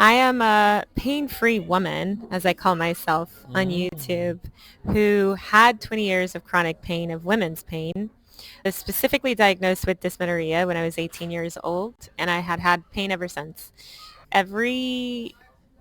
I am a pain-free woman, as I call myself on YouTube, who had 20 years of chronic pain, of women's pain. I was specifically diagnosed with dysmenorrhea when I was 18 years old, and I had had pain ever since. Every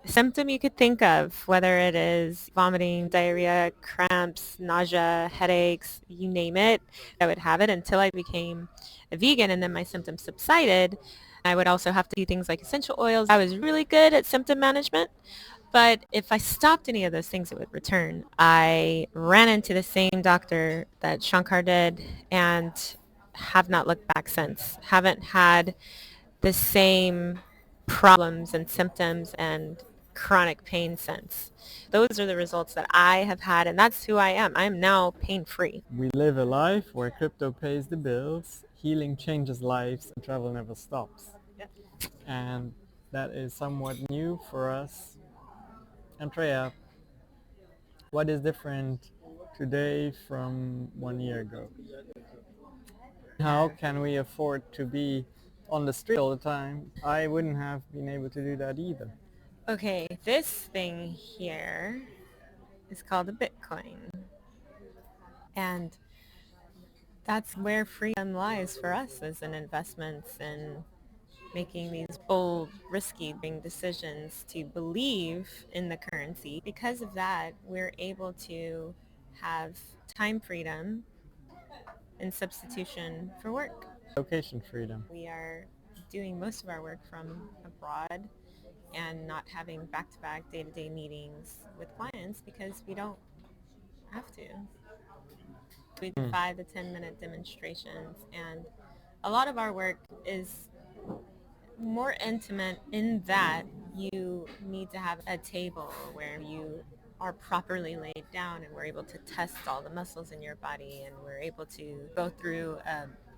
symptom you could think of, whether it is vomiting, diarrhea, cramps, nausea, headaches, you name it, I would have it until I became a vegan, and then my symptoms subsided. I would also have to do things like essential oils. I was really good at symptom management, but if I stopped any of those things, it would return. I ran into the same doctor that Shankar did and have not looked back since. Haven't had the same problems and symptoms and chronic pain since. Those are the results that I have had, and that's who I am. I am now pain-free. We live a life where crypto pays the bills, healing changes lives, and travel never stops. And that is somewhat new for us. Antrea, what is different today from 1 year ago? How can we afford to be on the street all the time? I wouldn't have been able to do that either. Okay, this thing here is called a Bitcoin. And that's where freedom lies for us as an investments in making these bold, risky decisions to believe in the currency. Because of that, we're able to have time freedom in substitution for work. Location freedom. We are doing most of our work from abroad and not having back-to-back day-to-day meetings with clients because we don't have to. We do 5 to 10 minute demonstrations, and a lot of our work is more intimate in that you need to have a table where you are properly laid down, and we're able to test all the muscles in your body, and we're able to go through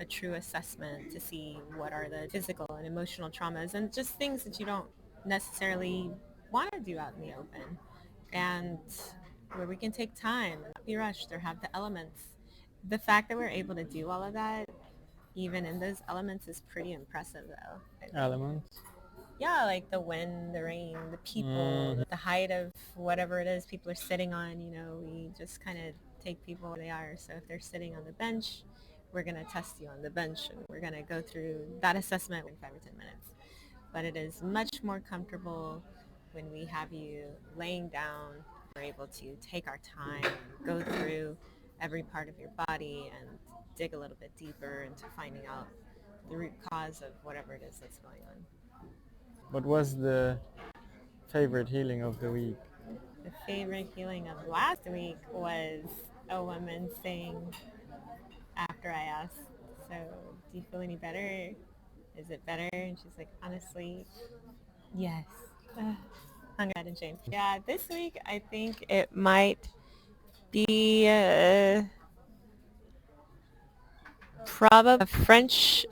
a true assessment to see what are the physical and emotional traumas and just things that you don't necessarily want to do out in the open, and where we can take time and not be rushed or have the elements. The fact that we're able to do all of that even in those elements is pretty impressive though, I think. Elements. Yeah, like the wind, the rain, the people, the height of whatever it is people are sitting on, we just kind of take people where they are. So if they're sitting on the bench, we're going to test you on the bench, and we're going to go through that assessment in 5 or 10 minutes. But it is much more comfortable when we have you laying down. We're able to take our time, go through every part of your body and dig a little bit deeper into finding out the root cause of whatever it is that's going on. What was the favorite healing of the week? The favorite healing of last week was a woman saying, after I asked, so do you feel any better? Is it better? And she's like, honestly, yes. Hung out in shame. Yeah, this week I think it might be probably a French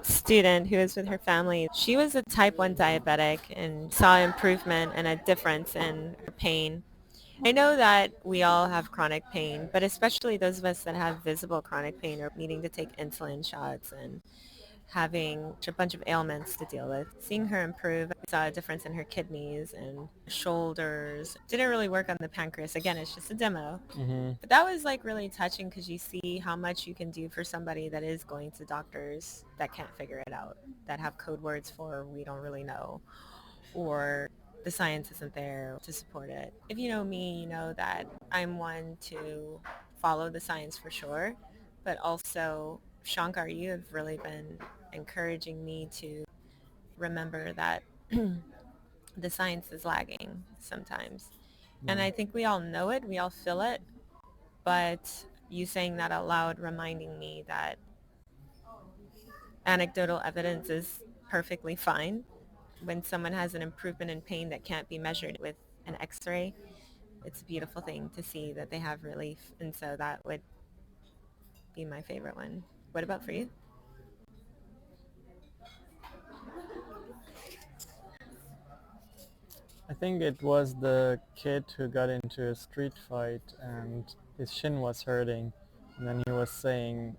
student who was with her family. She was a type 1 diabetic and saw improvement and a difference in her pain. I know that we all have chronic pain, but especially those of us that have visible chronic pain or needing to take insulin shots and having a bunch of ailments to deal with. Seeing her improve, I saw a difference in her kidneys and shoulders. Didn't really work on the pancreas. Again, it's just a demo. But that was like really touching because you see how much you can do for somebody that is going to doctors that can't figure it out, that have code words for we don't really know, or the science isn't there to support it. If you know me, you know that I'm one to follow the science for sure, but also Shankar, you have really been encouraging me to remember that the science is lagging sometimes. And I think we all know it, we all feel it, but you saying that out loud reminding me that anecdotal evidence is perfectly fine. When someone has an improvement in pain that can't be measured with an x-ray, it's a beautiful thing to see that they have relief. And so that would be my favorite one. What about for you? I think it was the kid who got into a street fight and his shin was hurting, and then he was saying,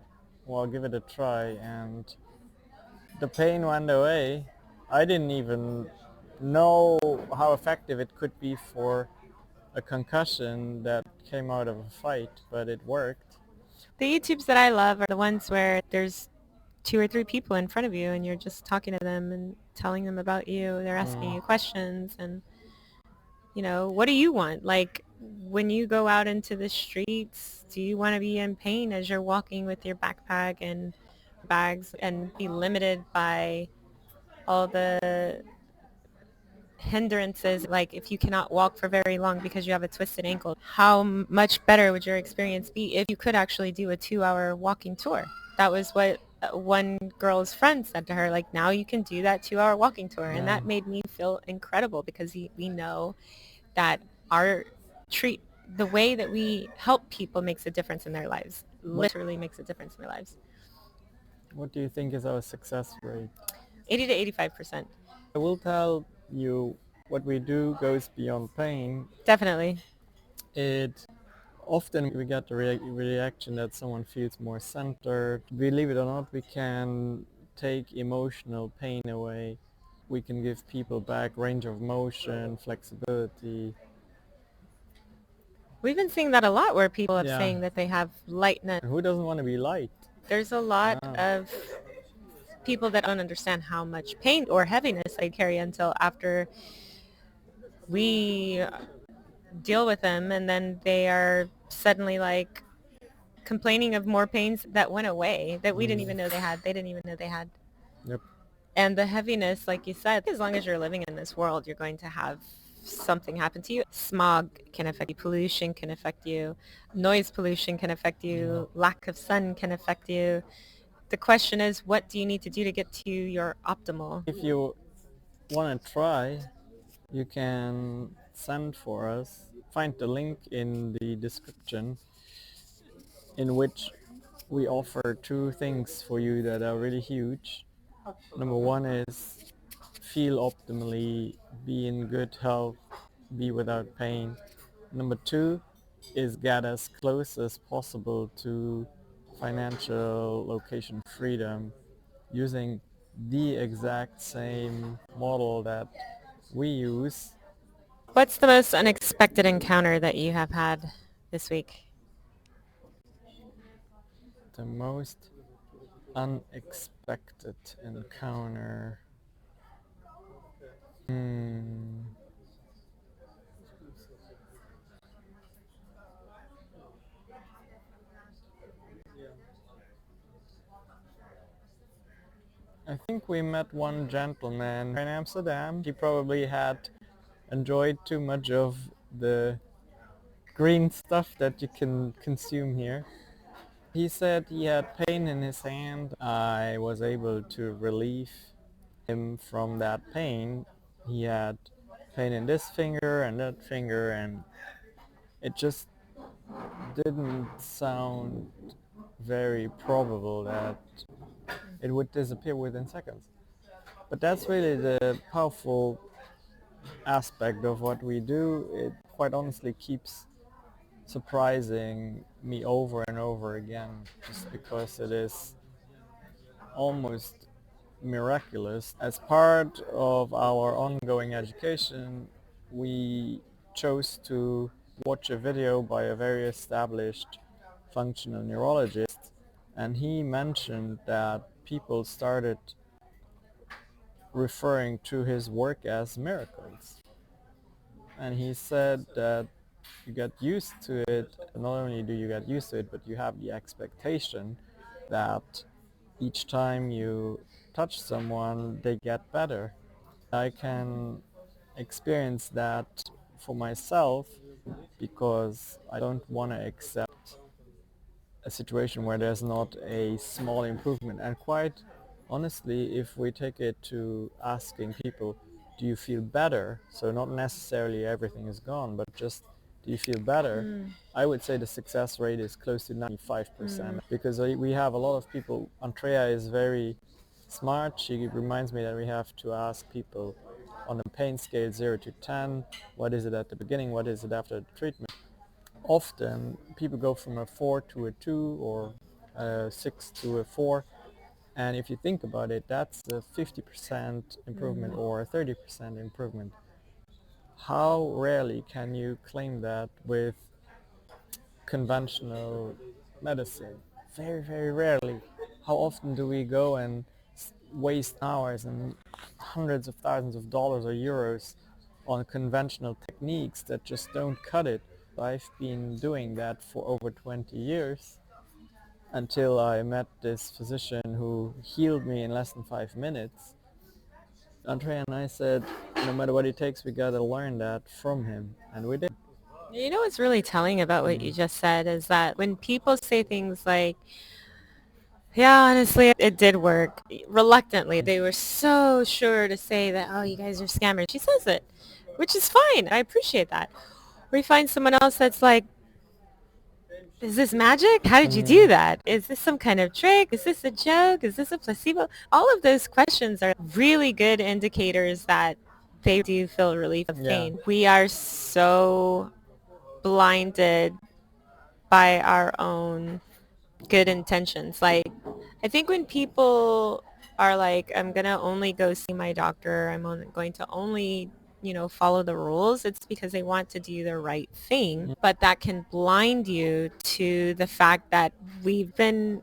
well, give it a try, and the pain went away. I didn't even know how effective it could be for a concussion that came out of a fight, but it worked. The YouTubes that I love are the ones where there's two or three people in front of you and you're just talking to them and telling them about you. They're asking you questions and, what do you want? Like when you go out into the streets, do you want to be in pain as you're walking with your backpack and bags and be limited by all the hindrances, like if you cannot walk for very long because you have a twisted ankle, how much better would your experience be if you could actually do a 2-hour walking tour? That was what one girl's friend said to her, like, now you can do that 2-hour walking tour. And Yeah. that made me feel incredible because we know that our treat the way that we help people makes a difference in their lives, literally makes a difference in their lives. What do you think is our success rate? 80 to 85%. I will tell you what we do goes beyond pain. Definitely. It often we get the reaction that someone feels more centered. Believe it or not, we can take emotional pain away. We can give people back range of motion, flexibility. We've been seeing that a lot where people have Yeah. saying that they have lightness. Who doesn't want to be light? There's a lot Yeah. of people that don't understand how much pain or heaviness they carry until after we deal with them, and then they are suddenly like complaining of more pains that went away that we didn't even know they had. They didn't even know they had. Yep. And the heaviness, like you said, as long as you're living in this world, you're going to have something happen to you. Smog can affect you. Pollution can affect you. Noise pollution can affect you. Lack of sun can affect you. The question is, what do you need to do to get to your optimal? If you want to try, you can send for us. Find the link in the description in which we offer two things for you that are really huge. Number one is feel optimally, be in good health, be without pain. Number two is get as close as possible to financial location freedom using the exact same model that we use. What's the most unexpected encounter that you have had this week? The most unexpected encounter. I think we met one gentleman in Amsterdam. He probably had enjoyed too much of the green stuff that you can consume here. He said he had pain in his hand. I was able to relieve him from that pain. He had pain in this finger and that finger, and it just didn't sound very probable that it would disappear within seconds. But that's really the powerful aspect of what we do. It quite honestly keeps surprising me over and over again, just because it is almost miraculous. As part of our ongoing education, we chose to watch a video by a very established functional neurologist, and he mentioned that people started referring to his work as miracles. And he said that you get used to it. Not only do you get used to it, but you have the expectation that each time you touch someone, they get better. I can experience that for myself because I don't want to accept a situation where there's not a small improvement. And quite honestly, if we take it to asking people, do you feel better? So not necessarily everything is gone, but just do you feel better? I would say the success rate is close to 95% because we have a lot of people. Antrea is very smart. She reminds me that we have to ask people on a pain scale 0 to 10, what is it at the beginning, what is it after the treatment. Often people go from a 4 to a 2 or a 6 to a 4, And if you think about it, that's a 50% improvement or a 30% improvement. How rarely can you claim that with conventional medicine? Very, very rarely. How often do we go and waste hours and hundreds of thousands of dollars or euros on conventional techniques that just don't cut it? I've been doing that for over 20 years until I met this physician who healed me in less than 5 minutes. Antrea and I said, no matter what it takes, we gotta learn that from him, and we did. You know what's really telling about what you just said is that when people say things like, yeah, honestly, it did work. Reluctantly, they were so sure to say that, oh, you guys are scammers. She says it, which is fine. I appreciate that. Or you find someone else that's like, is this magic? How did you do that? Is this some kind of trick? Is this a joke? Is this a placebo? All of those questions are really good indicators that they do feel relief of Yeah. pain. We are so blinded by our own good intentions. Like, I think when people are like, I'm going to only go see my doctor, going to only, follow the rules, it's because they want to do the right thing. But that can blind you to the fact that we've been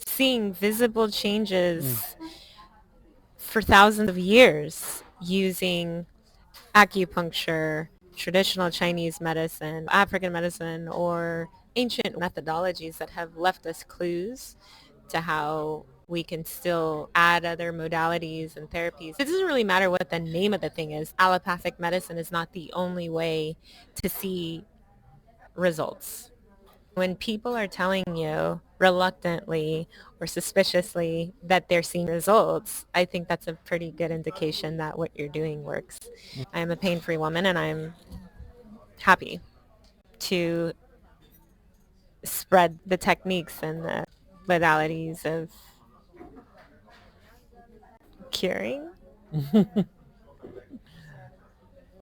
seeing visible changes for thousands of years using acupuncture, traditional Chinese medicine, African medicine, or ancient methodologies that have left us clues to how we can still add other modalities and therapies. It doesn't really matter what the name of the thing is. Allopathic medicine is not the only way to see results. When people are telling you reluctantly or suspiciously that they're seeing results, I think that's a pretty good indication that what you're doing works. I am a pain-free woman, and I'm happy to spread the techniques and the modalities of curing,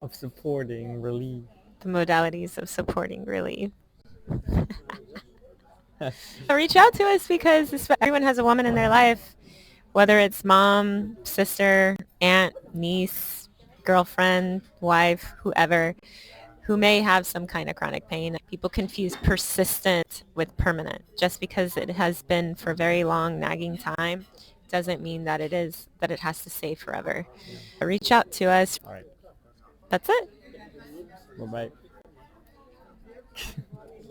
Of supporting relief. the modalities of supporting relief. Reach out to us because everyone has a woman in their life, whether it's mom, sister, aunt, niece, girlfriend, wife, whoever, who may have some kind of chronic pain. People confuse persistent with permanent. Just because it has been for a very long nagging time doesn't mean that it has to stay forever. Reach out to us. All right. That's it. Bye bye.